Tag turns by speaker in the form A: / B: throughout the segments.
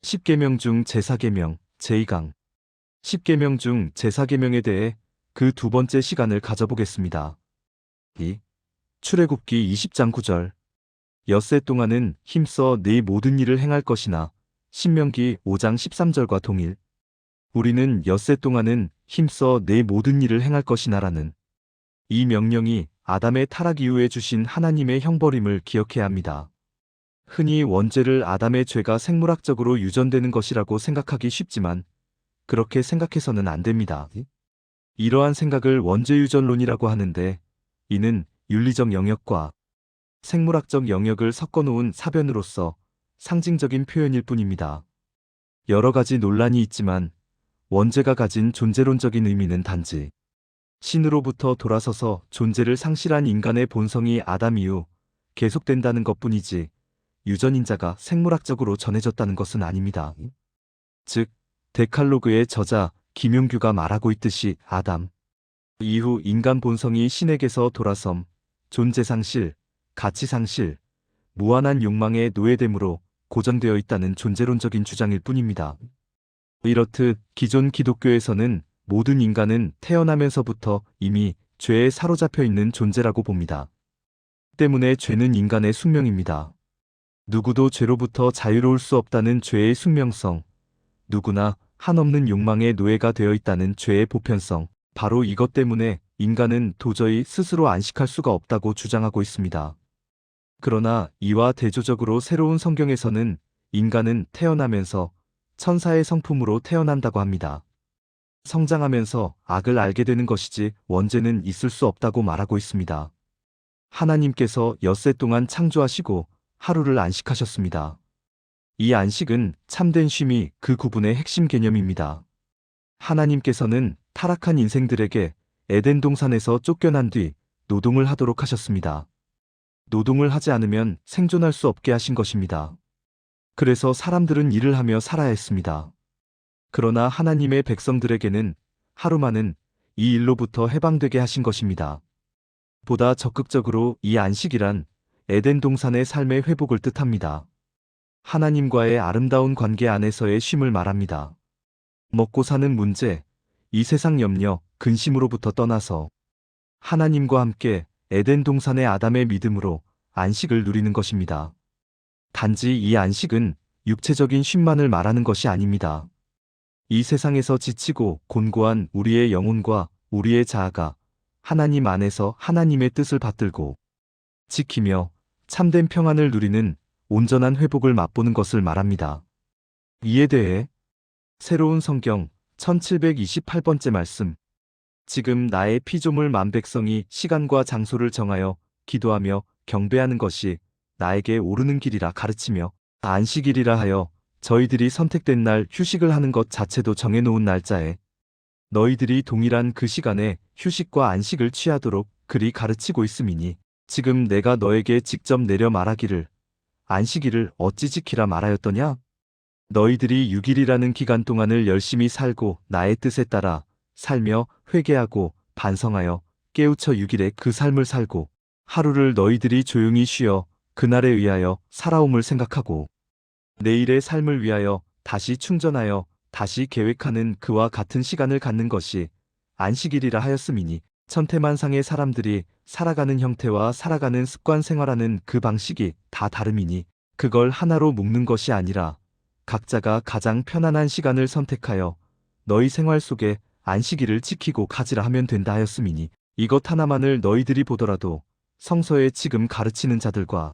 A: 십계명 중 제4계명 제2강. 십계명 중 제4계명에 대해 그 두 번째 시간을 가져보겠습니다. 2. 출애굽기 20장 9절. 엿새 동안은 힘써 네 모든 일을 행할 것이나. 신명기 5장 13절과 동일. 우리는 엿새 동안은 힘써 네 모든 일을 행할 것이나라는 이 명령이 아담의 타락 이후에 주신 하나님의 형벌임을 기억해야 합니다. 흔히 원죄를 아담의 죄가 생물학적으로 유전되는 것이라고 생각하기 쉽지만 그렇게 생각해서는 안 됩니다. 이러한 생각을 원죄유전론이라고 하는데 이는 윤리적 영역과 생물학적 영역을 섞어놓은 사변으로서 상징적인 표현일 뿐입니다. 여러 가지 논란이 있지만 원죄가 가진 존재론적인 의미는 단지 신으로부터 돌아서서 존재를 상실한 인간의 본성이 아담 이후 계속된다는 것뿐이지 유전인자가 생물학적으로 전해졌다는 것은 아닙니다. 즉, 데칼로그의 저자 김용규가 말하고 있듯이 아담 이후 인간 본성이 신에게서 돌아섬 존재상실, 가치상실, 무한한 욕망에 노예됨으로 고정되어 있다는 존재론적인 주장일 뿐입니다. 이렇듯 기존 기독교에서는 모든 인간은 태어나면서부터 이미 죄에 사로잡혀 있는 존재라고 봅니다. 때문에 죄는 인간의 숙명입니다. 누구도 죄로부터 자유로울 수 없다는 죄의 숙명성, 누구나 한없는 욕망의 노예가 되어 있다는 죄의 보편성, 바로 이것 때문에 인간은 도저히 스스로 안식할 수가 없다고 주장하고 있습니다. 그러나 이와 대조적으로 새로운 성경에서는 인간은 태어나면서 천사의 성품으로 태어난다고 합니다. 성장하면서 악을 알게 되는 것이지 원죄는 있을 수 없다고 말하고 있습니다. 하나님께서 엿새 동안 창조하시고 하루를 안식하셨습니다. 이 안식은 참된 쉼이 그 구분의 핵심 개념입니다. 하나님께서는 타락한 인생들에게 에덴 동산에서 쫓겨난 뒤 노동을 하도록 하셨습니다. 노동을 하지 않으면 생존할 수 없게 하신 것입니다. 그래서 사람들은 일을 하며 살아야 했습니다. 그러나 하나님의 백성들에게는 하루만은 이 일로부터 해방되게 하신 것입니다. 보다 적극적으로 이 안식이란 에덴 동산의 삶의 회복을 뜻합니다. 하나님과의 아름다운 관계 안에서의 쉼을 말합니다. 먹고 사는 문제, 이 세상 염려, 근심으로부터 떠나서 하나님과 함께 에덴 동산의 아담의 믿음으로 안식을 누리는 것입니다. 단지 이 안식은 육체적인 쉼만을 말하는 것이 아닙니다. 이 세상에서 지치고 곤고한 우리의 영혼과 우리의 자아가 하나님 안에서 하나님의 뜻을 받들고 지키며 참된 평안을 누리는 온전한 회복을 맛보는 것을 말합니다. 이에 대해 새로운 성경 1728번째 말씀. 지금 나의 피조물 만백성이 시간과 장소를 정하여 기도하며 경배하는 것이 나에게 오르는 길이라 가르치며 안식일이라 하여 저희들이 선택된 날 휴식을 하는 것 자체도 정해놓은 날짜에 너희들이 동일한 그 시간에 휴식과 안식을 취하도록 그리 가르치고 있음이니 지금 내가 너에게 직접 내려 말하기를 안식일을 어찌 지키라 말하였더냐? 너희들이 6일이라는 기간 동안을 열심히 살고 나의 뜻에 따라 살며 회개하고 반성하여 깨우쳐 6일에 그 삶을 살고 하루를 너희들이 조용히 쉬어 그날에 의하여 살아옴을 생각하고 내일의 삶을 위하여 다시 충전하여 다시 계획하는 그와 같은 시간을 갖는 것이 안식일이라 하였음이니 천태만상의 사람들이 살아가는 형태와 살아가는 습관 생활하는 그 방식이 다 다름이니 그걸 하나로 묶는 것이 아니라 각자가 가장 편안한 시간을 선택하여 너희 생활 속에 안식일을 지키고 가지라 하면 된다 하였음이니 이것 하나만을 너희들이 보더라도 성서에 지금 가르치는 자들과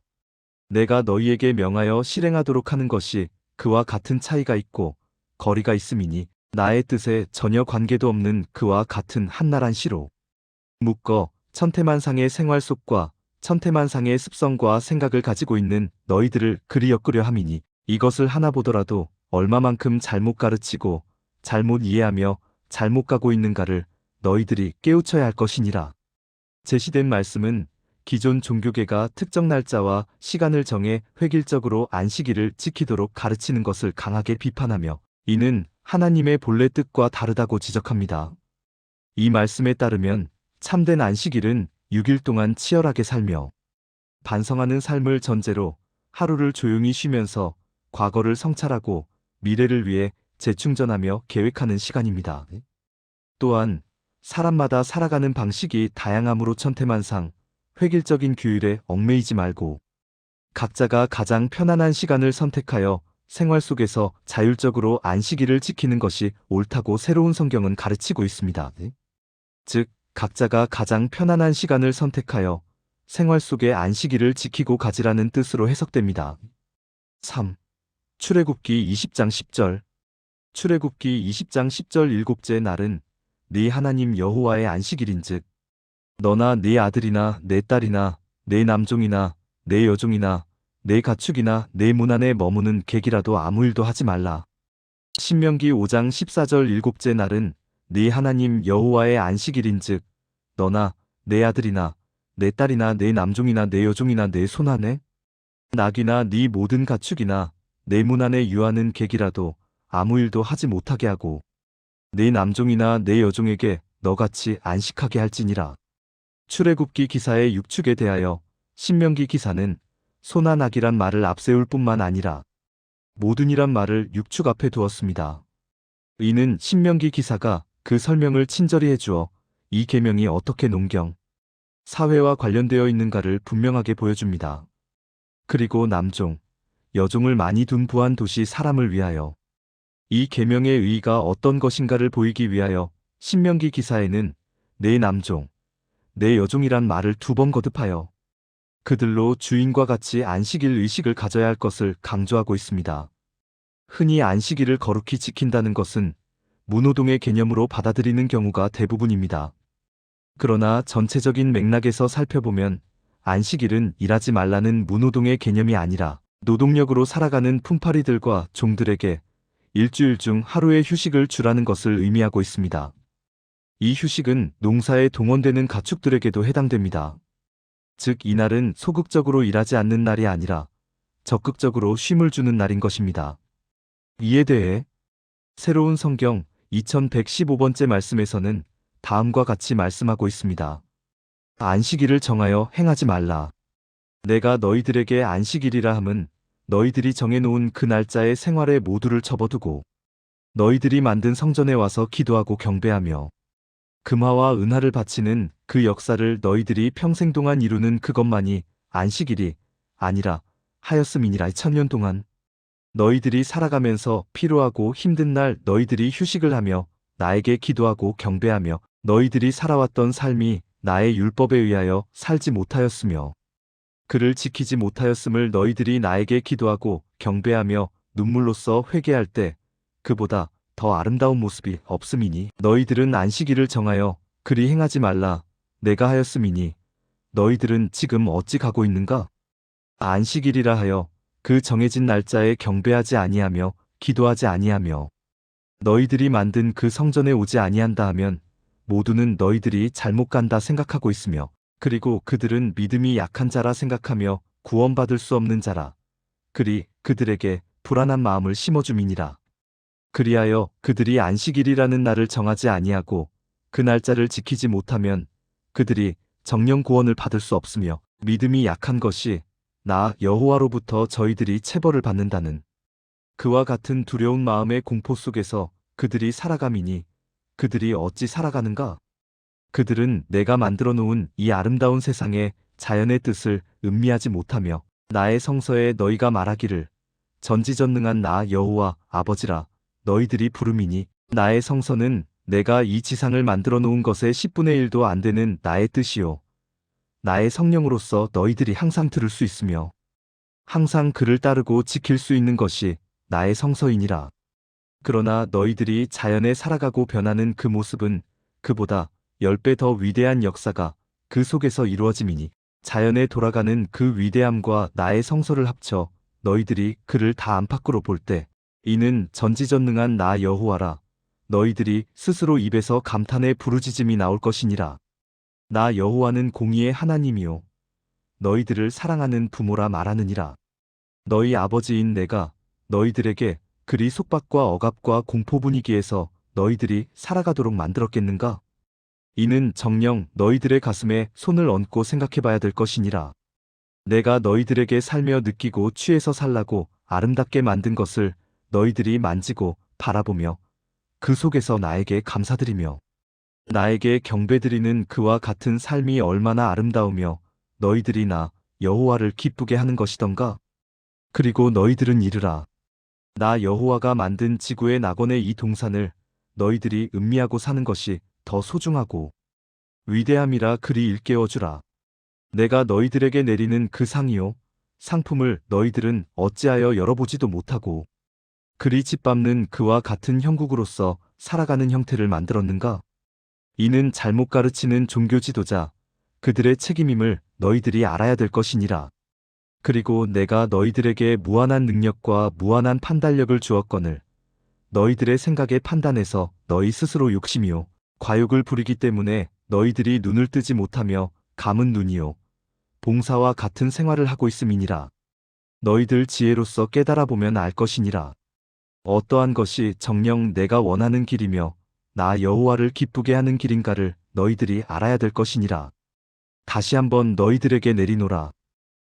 A: 내가 너희에게 명하여 실행하도록 하는 것이 그와 같은 차이가 있고 거리가 있음이니 나의 뜻에 전혀 관계도 없는 그와 같은 한나란 시로 묶어 천태만상의 생활 속과 천태만상의 습성과 생각을 가지고 있는 너희들을 그리 엮으려 함이니 이것을 하나 보더라도 얼마만큼 잘못 가르치고 잘못 이해하며 잘못 가고 있는가를 너희들이 깨우쳐야 할 것이니라. 제시된 말씀은 기존 종교계가 특정 날짜와 시간을 정해 획일적으로 안식일을 지키도록 가르치는 것을 강하게 비판하며 이는 하나님의 본래 뜻과 다르다고 지적합니다. 이 말씀에 따르면 참된 안식일은 6일 동안 치열하게 살며 반성하는 삶을 전제로 하루를 조용히 쉬면서 과거를 성찰하고 미래를 위해 재충전하며 계획하는 시간입니다. 또한 사람마다 살아가는 방식이 다양하므로 천태만상, 획일적인 규율에 얽매이지 말고 각자가 가장 편안한 시간을 선택하여 생활 속에서 자율적으로 안식일을 지키는 것이 옳다고 새로운 성경은 가르치고 있습니다. 즉, 각자가 가장 편안한 시간을 선택하여 생활 속의 안식일을 지키고 가지라는 뜻으로 해석됩니다. 3. 출애굽기 20장 10절. 출애굽기 20장 10절 일곱째 날은 네 하나님 여호와의 안식일인즉 너나 네 아들이나 네 딸이나 네 남종이나 네 여종이나 네 가축이나 네 문 안에 머무는 객이라도 아무 일도 하지 말라. 신명기 5장 14절 일곱째 날은 네 하나님 여호와의 안식일인즉 너나 네 아들이나 네 딸이나 네 남종이나 네 여종이나 네 손안에 낙이나 네 모든 가축이나 네 문 안에 유하는 객이라도 아무 일도 하지 못하게 하고 네 남종이나 네 여종에게 너같이 안식하게 할지니라. 출애굽기 기사의 육축에 대하여 신명기 기사는 소나 낙이란 말을 앞세울 뿐만 아니라 모든이란 말을 육축 앞에 두었습니다. 이는 신명기 기사가 그 설명을 친절히 해주어 이 계명이 어떻게 농경, 사회와 관련되어 있는가를 분명하게 보여줍니다. 그리고 남종, 여종을 많이 둔 부한 도시 사람을 위하여 이 계명의 의의가 어떤 것인가를 보이기 위하여 신명기 기사에는 네 남종, 네 여종이란 말을 2번 거듭하여 그들로 주인과 같이 안식일 의식을 가져야 할 것을 강조하고 있습니다. 흔히 안식일을 거룩히 지킨다는 것은 무노동의 개념으로 받아들이는 경우가 대부분입니다. 그러나 전체적인 맥락에서 살펴보면 안식일은 일하지 말라는 무노동의 개념이 아니라 노동력으로 살아가는 품팔이들과 종들에게 일주일 중 하루의 휴식을 주라는 것을 의미하고 있습니다. 이 휴식은 농사에 동원되는 가축들에게도 해당됩니다. 즉, 이날은 소극적으로 일하지 않는 날이 아니라 적극적으로 쉼을 주는 날인 것입니다. 이에 대해 새로운 성경 2115번째 말씀에서는 다음과 같이 말씀하고 있습니다. 안식일을 정하여 행하지 말라. 내가 너희들에게 안식일이라 함은 너희들이 정해놓은 그 날짜의 생활의 모두를 접어두고 너희들이 만든 성전에 와서 기도하고 경배하며 금화와 은화를 바치는 그 역사를 너희들이 평생 동안 이루는 그것만이 안식일이 아니라 하였음이니라. 2000년 동안 너희들이 살아가면서 피로하고 힘든 날 너희들이 휴식을 하며 나에게 기도하고 경배하며 너희들이 살아왔던 삶이 나의 율법에 의하여 살지 못하였으며 그를 지키지 못하였음을 너희들이 나에게 기도하고 경배하며 눈물로써 회개할 때 그보다 더 아름다운 모습이 없음이니 너희들은 안식일을 정하여 그리 행하지 말라. 내가 하였음이니 너희들은 지금 어찌 가고 있는가? 안식일이라 하여 그 정해진 날짜에 경배하지 아니하며 기도하지 아니하며 너희들이 만든 그 성전에 오지 아니한다 하면 모두는 너희들이 잘못 간다 생각하고 있으며 그리고 그들은 믿음이 약한 자라 생각하며 구원받을 수 없는 자라. 그리 그들에게 불안한 마음을 심어줌이니라. 그리하여 그들이 안식일이라는 날을 정하지 아니하고 그 날짜를 지키지 못하면 그들이 정령 구원을 받을 수 없으며 믿음이 약한 것이 나 여호와로부터 저희들이 체벌을 받는다는 그와 같은 두려운 마음의 공포 속에서 그들이 살아감이니 그들이 어찌 살아가는가? 그들은 내가 만들어 놓은 이 아름다운 세상에 자연의 뜻을 음미하지 못하며 나의 성서에 너희가 말하기를 전지전능한 나 여호와 아버지라 너희들이 부름이니 나의 성서는 내가 이 지상을 만들어 놓은 것의 10분의 1도 안 되는 나의 뜻이요 나의 성령으로서 너희들이 항상 들을 수 있으며 항상 그를 따르고 지킬 수 있는 것이 나의 성서이니라. 그러나 너희들이 자연에 살아가고 변하는 그 모습은 그보다 10배 더 위대한 역사가 그 속에서 이루어짐이니 자연에 돌아가는 그 위대함과 나의 성서를 합쳐 너희들이 그를 다 안팎으로 볼 때 이는 전지전능한 나 여호와라. 너희들이 스스로 입에서 감탄의 부르짖음이 나올 것이니라. 나 여호와는 공의의 하나님이요 너희들을 사랑하는 부모라 말하느니라. 너희 아버지인 내가 너희들에게 그리 속박과 억압과 공포 분위기에서 너희들이 살아가도록 만들었겠는가? 이는 정녕 너희들의 가슴에 손을 얹고 생각해봐야 될 것이니라. 내가 너희들에게 살며 느끼고 취해서 살라고 아름답게 만든 것을 너희들이 만지고 바라보며 그 속에서 나에게 감사드리며 나에게 경배드리는 그와 같은 삶이 얼마나 아름다우며 너희들이 나 여호와를 기쁘게 하는 것이던가. 그리고 너희들은 이르라. 나 여호와가 만든 지구의 낙원의 이 동산을 너희들이 음미하고 사는 것이 더 소중하고 위대함이라 그리 일깨워 주라. 내가 너희들에게 내리는 그 상이요 상품을 너희들은 어찌하여 열어보지도 못하고 그리 짓밟는 그와 같은 형국으로서 살아가는 형태를 만들었는가? 이는 잘못 가르치는 종교 지도자 그들의 책임임을 너희들이 알아야 될 것이니라. 그리고 내가 너희들에게 무한한 능력과 무한한 판단력을 주었거늘 너희들의 생각에 판단해서 너희 스스로 욕심이요 과욕을 부리기 때문에 너희들이 눈을 뜨지 못하며 감은 눈이요 봉사와 같은 생활을 하고 있음이니라. 너희들 지혜로서 깨달아 보면 알 것이니라. 어떠한 것이 정녕 내가 원하는 길이며 나 여호와를 기쁘게 하는 길인가를 너희들이 알아야 될 것이니라. 다시 한번 너희들에게 내리노라.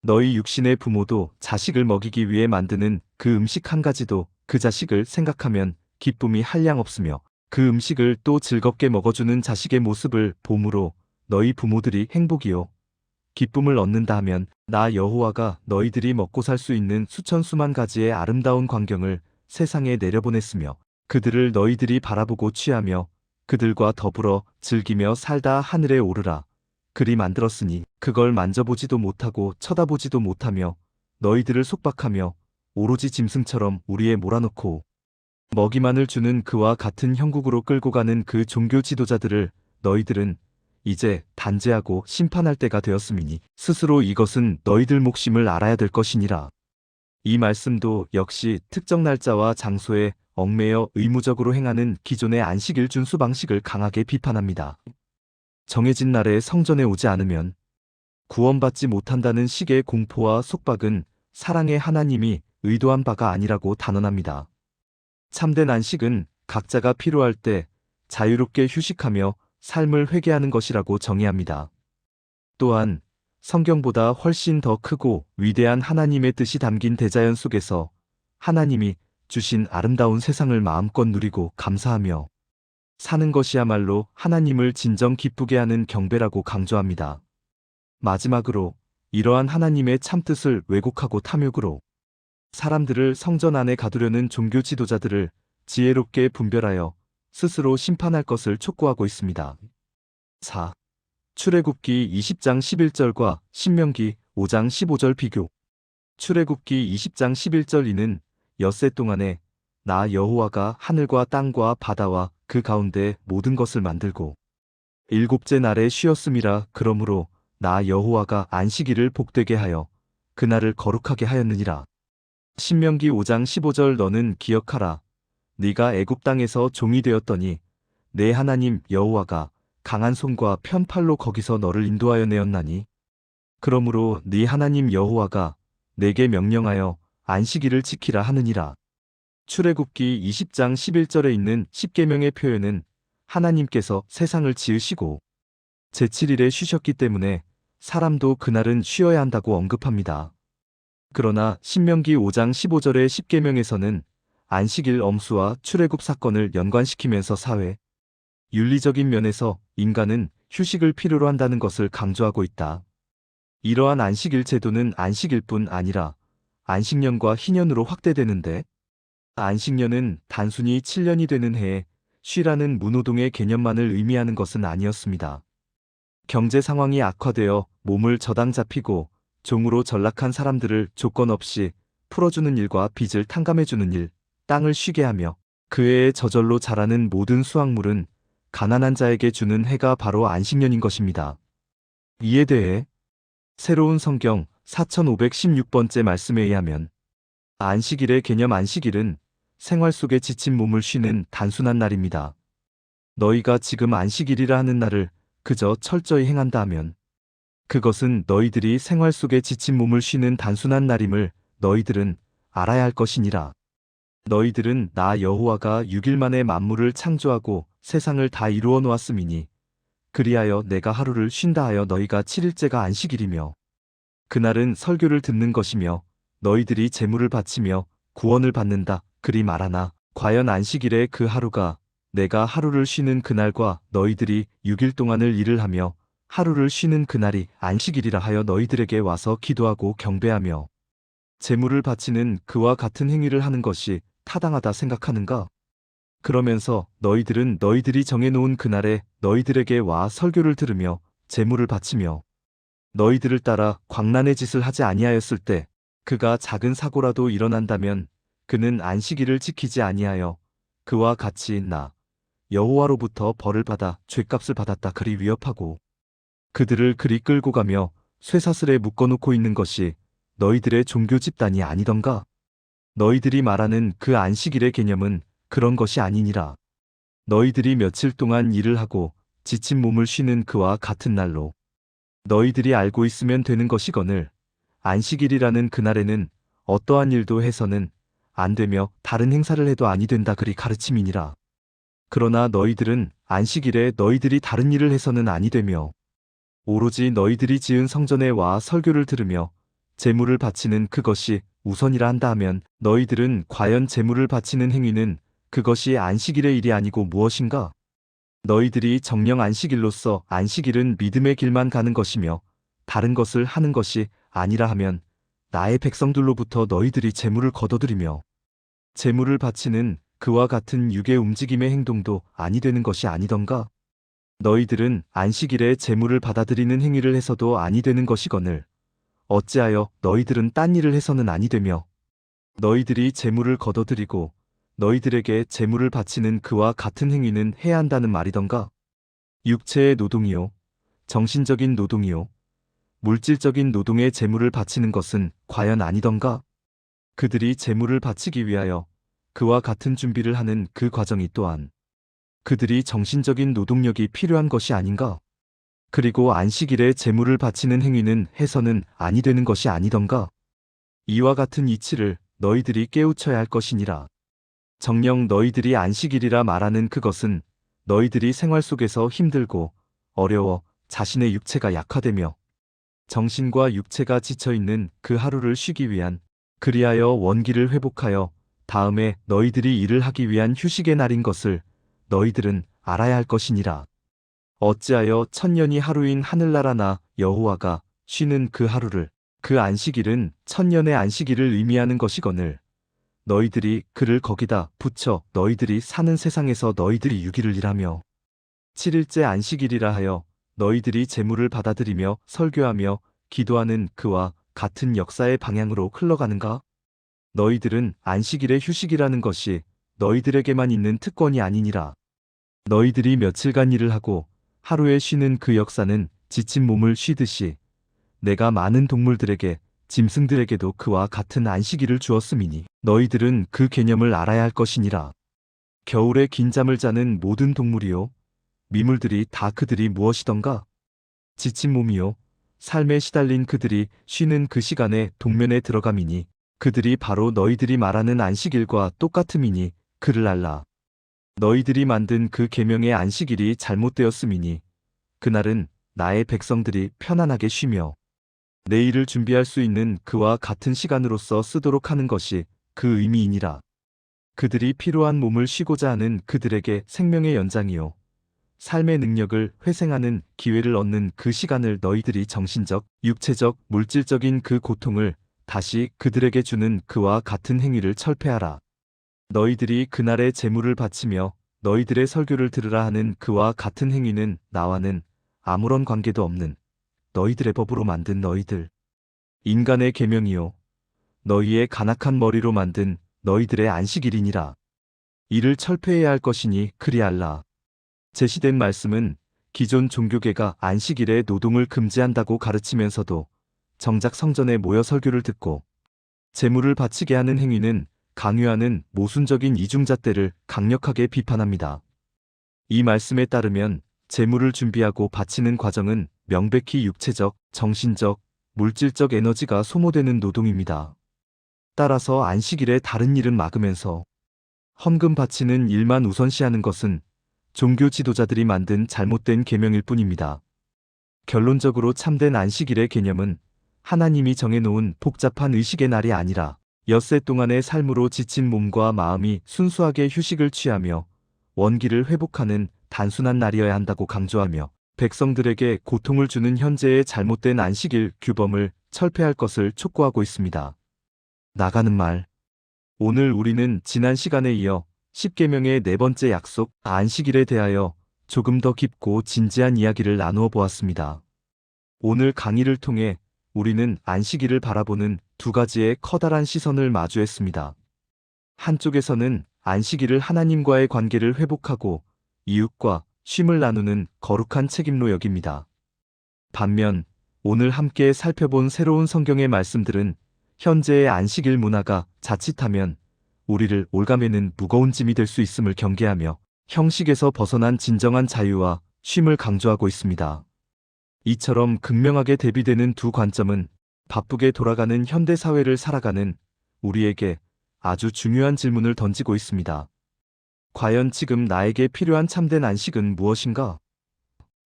A: 너희 육신의 부모도 자식을 먹이기 위해 만드는 그 음식 한 가지도 그 자식을 생각하면 기쁨이 한량없으며 그 음식을 또 즐겁게 먹어주는 자식의 모습을 봄으로 너희 부모들이 행복이요 기쁨을 얻는다 하면 나 여호와가 너희들이 먹고 살 수 있는 수천 수만 가지의 아름다운 광경을 세상에 내려보냈으며 그들을 너희들이 바라보고 취하며 그들과 더불어 즐기며 살다 하늘에 오르라. 그리 만들었으니 그걸 만져보지도 못하고 쳐다보지도 못하며 너희들을 속박하며 오로지 짐승처럼 우리에 몰아넣고 먹이만을 주는 그와 같은 형국으로 끌고 가는 그 종교 지도자들을 너희들은 이제 단죄하고 심판할 때가 되었음이니 스스로 이것은 너희들 몫임을 알아야 될 것이니라. 이 말씀도 역시 특정 날짜와 장소에 얽매여 의무적으로 행하는 기존의 안식일 준수 방식을 강하게 비판합니다. 정해진 날에 성전에 오지 않으면 구원받지 못한다는 식의 공포와 속박은 사랑의 하나님이 의도한 바가 아니라고 단언합니다. 참된 안식은 각자가 필요할 때 자유롭게 휴식하며 삶을 회개하는 것이라고 정의합니다. 또한 성경보다 훨씬 더 크고 위대한 하나님의 뜻이 담긴 대자연 속에서 하나님이 주신 아름다운 세상을 마음껏 누리고 감사하며 사는 것이야말로 하나님을 진정 기쁘게 하는 경배라고 강조합니다. 마지막으로 이러한 하나님의 참뜻을 왜곡하고 탐욕으로 사람들을 성전 안에 가두려는 종교 지도자들을 지혜롭게 분별하여 스스로 심판할 것을 촉구하고 있습니다. 4. 출애굽기 20장 11절과 신명기 5장 15절 비교. 출애굽기 20장 11절 이는 엿새 동안에 나 여호와가 하늘과 땅과 바다와 그 가운데 모든 것을 만들고 일곱째 날에 쉬었음이라. 그러므로 나 여호와가 안식일을 복되게 하여 그날을 거룩하게 하였느니라. 신명기 5장 15절 너는 기억하라. 네가 애굽 땅에서 종이 되었더니 내 하나님 여호와가 강한 손과 편팔로 거기서 너를 인도하여 내었나니 그러므로 네 하나님 여호와가 내게 명령하여 안식일을 지키라 하느니라. 출애굽기 20장 11절에 있는 십계명의 표현은 하나님께서 세상을 지으시고 제7일에 쉬셨기 때문에 사람도 그날은 쉬어야 한다고 언급합니다. 그러나 신명기 5장 15절의 십계명에서는 안식일 엄수와 출애굽 사건을 연관시키면서 사회, 윤리적인 면에서 인간은 휴식을 필요로 한다는 것을 강조하고 있다. 이러한 안식일 제도는 안식일뿐 아니라 안식년과 희년으로 확대되는데 안식년은 단순히 7년이 되는 해에 쉬라는 무노동의 개념만을 의미하는 것은 아니었습니다. 경제 상황이 악화되어 몸을 저당 잡히고 종으로 전락한 사람들을 조건 없이 풀어주는 일과 빚을 탕감해주는 일, 땅을 쉬게 하며 그 해에 저절로 자라는 모든 수확물은 가난한 자에게 주는 해가 바로 안식년인 것입니다. 이에 대해 새로운 성경 4516번째 말씀에 의하면 안식일의 개념 안식일은 생활 속에 지친 몸을 쉬는 단순한 날입니다. 너희가 지금 안식일이라 하는 날을 그저 철저히 행한다 하면 그것은 너희들이 생활 속에 지친 몸을 쉬는 단순한 날임을 너희들은 알아야 할 것이니라. 너희들은 나 여호와가 6일 만에 만물을 창조하고 세상을 다 이루어 놓았음이니 그리하여 내가 하루를 쉰다 하여 너희가 7일째가 안식일이며 그날은 설교를 듣는 것이며 너희들이 제물을 바치며 구원을 받는다 그리 말하나 과연 안식일의 그 하루가 내가 하루를 쉬는 그날과 너희들이 6일 동안을 일을 하며 하루를 쉬는 그날이 안식일이라 하여 너희들에게 와서 기도하고 경배하며 제물을 바치는 그와 같은 행위를 하는 것이 타당하다 생각하는가? 그러면서 너희들은 너희들이 정해놓은 그날에 너희들에게 와 설교를 들으며 제물을 바치며 너희들을 따라 광란의 짓을 하지 아니하였을 때 그가 작은 사고라도 일어난다면 그는 안식일을 지키지 아니하여 그와 같이 나 여호와로부터 벌을 받아 죗값을 받았다 그리 위협하고 그들을 그리 끌고 가며 쇠사슬에 묶어놓고 있는 것이 너희들의 종교 집단이 아니던가? 너희들이 말하는 그 안식일의 개념은 그런 것이 아니니라. 너희들이 며칠 동안 일을 하고 지친 몸을 쉬는 그와 같은 날로 너희들이 알고 있으면 되는 것이거늘 안식일이라는 그날에는 어떠한 일도 해서는 안 되며 다른 행사를 해도 아니 된다 그리 가르침이니라. 그러나 너희들은 안식일에 너희들이 다른 일을 해서는 아니 되며 오로지 너희들이 지은 성전에 와 설교를 들으며 제물을 바치는 그것이 우선이라 한다 하면 너희들은 과연 제물을 바치는 행위는 그것이 안식일의 일이 아니고 무엇인가? 너희들이 정령 안식일로서 안식일은 믿음의 길만 가는 것이며 다른 것을 하는 것이 아니라 하면 나의 백성들로부터 너희들이 제물을 거둬들이며 제물을 바치는 그와 같은 육의 움직임의 행동도 아니 되는 것이 아니던가? 너희들은 안식일에 제물을 받아들이는 행위를 해서도 아니 되는 것이거늘 어찌하여 너희들은 딴 일을 해서는 아니 되며 너희들이 제물을 거둬들이고 너희들에게 제물을 바치는 그와 같은 행위는 해야 한다는 말이던가? 육체의 노동이요 정신적인 노동이요 물질적인 노동의 제물을 바치는 것은 과연 아니던가? 그들이 제물을 바치기 위하여 그와 같은 준비를 하는 그 과정이 또한 그들이 정신적인 노동력이 필요한 것이 아닌가? 그리고 안식일에 제물을 바치는 행위는 해서는 아니 되는 것이 아니던가? 이와 같은 이치를 너희들이 깨우쳐야 할 것이니라. 정녕 너희들이 안식일이라 말하는 그것은 너희들이 생활 속에서 힘들고 어려워 자신의 육체가 약화되며 정신과 육체가 지쳐있는 그 하루를 쉬기 위한 그리하여 원기를 회복하여 다음에 너희들이 일을 하기 위한 휴식의 날인 것을 너희들은 알아야 할 것이니라. 어찌하여 천년이 하루인 하늘나라나 여호와가 쉬는 그 하루를 그 안식일은 천년의 안식일을 의미하는 것이거늘 너희들이 그를 거기다 붙여 너희들이 사는 세상에서 너희들이 6일을 일하며 7일째 안식일이라 하여 너희들이 제물을 받아들이며 설교하며 기도하는 그와 같은 역사의 방향으로 흘러가는가? 너희들은 안식일의 휴식이라는 것이 너희들에게만 있는 특권이 아니니라. 너희들이 며칠간 일을 하고 하루에 쉬는 그 역사는 지친 몸을 쉬듯이 내가 많은 동물들에게 짐승들에게도 그와 같은 안식일을 주었음이니 너희들은 그 개념을 알아야 할 것이니라. 겨울에 긴 잠을 자는 모든 동물이요 미물들이 다 그들이 무엇이던가? 지친 몸이요 삶에 시달린 그들이 쉬는 그 시간에 동면에 들어감이니 그들이 바로 너희들이 말하는 안식일과 똑같음이니 그를 알라. 너희들이 만든 그 계명의 안식일이 잘못되었음이니 그날은 나의 백성들이 편안하게 쉬며 내일을 준비할 수 있는 그와 같은 시간으로서 쓰도록 하는 것이 그 의미이니라. 그들이 필요한 몸을 쉬고자 하는 그들에게 생명의 연장이요 삶의 능력을 회생하는 기회를 얻는 그 시간을 너희들이 정신적, 육체적, 물질적인 그 고통을 다시 그들에게 주는 그와 같은 행위를 철폐하라. 너희들이 그날에 제물을 바치며 너희들의 설교를 들으라 하는 그와 같은 행위는 나와는 아무런 관계도 없는 너희들의 법으로 만든 너희들 인간의 계명이요 너희의 간악한 머리로 만든 너희들의 안식일이니라. 이를 철폐해야 할 것이니 그리 알라. 제시된 말씀은 기존 종교계가 안식일에 노동을 금지한다고 가르치면서도 정작 성전에 모여 설교를 듣고 제물을 바치게 하는 행위는 강요하는 모순적인 이중잣대를 강력하게 비판합니다. 이 말씀에 따르면 제물을 준비하고 바치는 과정은 명백히 육체적, 정신적, 물질적 에너지가 소모되는 노동입니다. 따라서 안식일에 다른 일은 막으면서 헌금 바치는 일만 우선시하는 것은 종교 지도자들이 만든 잘못된 계명일 뿐입니다. 결론적으로 참된 안식일의 개념은 하나님이 정해놓은 복잡한 의식의 날이 아니라 엿새 동안의 삶으로 지친 몸과 마음이 순수하게 휴식을 취하며 원기를 회복하는 단순한 날이어야 한다고 강조하며 백성들에게 고통을 주는 현재의 잘못된 안식일 규범을 철폐할 것을 촉구하고 있습니다. 나가는 말. 오늘 우리는 지난 시간에 이어 10계명의 네 번째 약속, 안식일에 대하여 조금 더 깊고 진지한 이야기를 나누어 보았습니다. 오늘 강의를 통해 우리는 안식일을 바라보는 두 가지의 커다란 시선을 마주했습니다. 한쪽에서는 안식일을 하나님과의 관계를 회복하고 이웃과 쉼을 나누는 거룩한 책임로 여깁니다. 반면 오늘 함께 살펴본 새로운 성경의 말씀들은 현재의 안식일 문화가 자칫하면 우리를 올가매는 무거운 짐이 될 수 있음을 경계하며 형식에서 벗어난 진정한 자유와 쉼을 강조하고 있습니다. 이처럼 극명하게 대비되는 두 관점은 바쁘게 돌아가는 현대 사회를 살아가는 우리에게 아주 중요한 질문을 던지고 있습니다. 과연 지금 나에게 필요한 참된 안식은 무엇인가?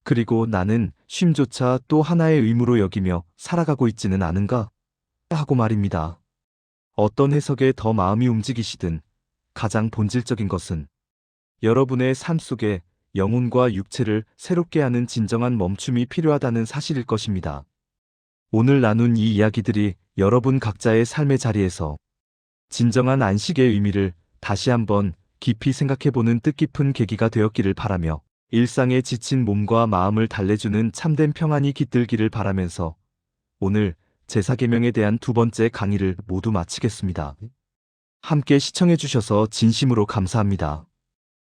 A: 그리고 나는 쉼조차 또 하나의 의무로 여기며 살아가고 있지는 않은가? 하고 말입니다. 어떤 해석에 더 마음이 움직이시든 가장 본질적인 것은 여러분의 삶 속에 영혼과 육체를 새롭게 하는 진정한 멈춤이 필요하다는 사실일 것입니다. 오늘 나눈 이 이야기들이 여러분 각자의 삶의 자리에서 진정한 안식의 의미를 다시 한번 깊이 생각해보는 뜻깊은 계기가 되었기를 바라며 일상에 지친 몸과 마음을 달래주는 참된 평안이 깃들기를 바라면서 오늘 제사계명에 대한 두 번째 강의를 모두 마치겠습니다. 함께 시청해주셔서 진심으로 감사합니다.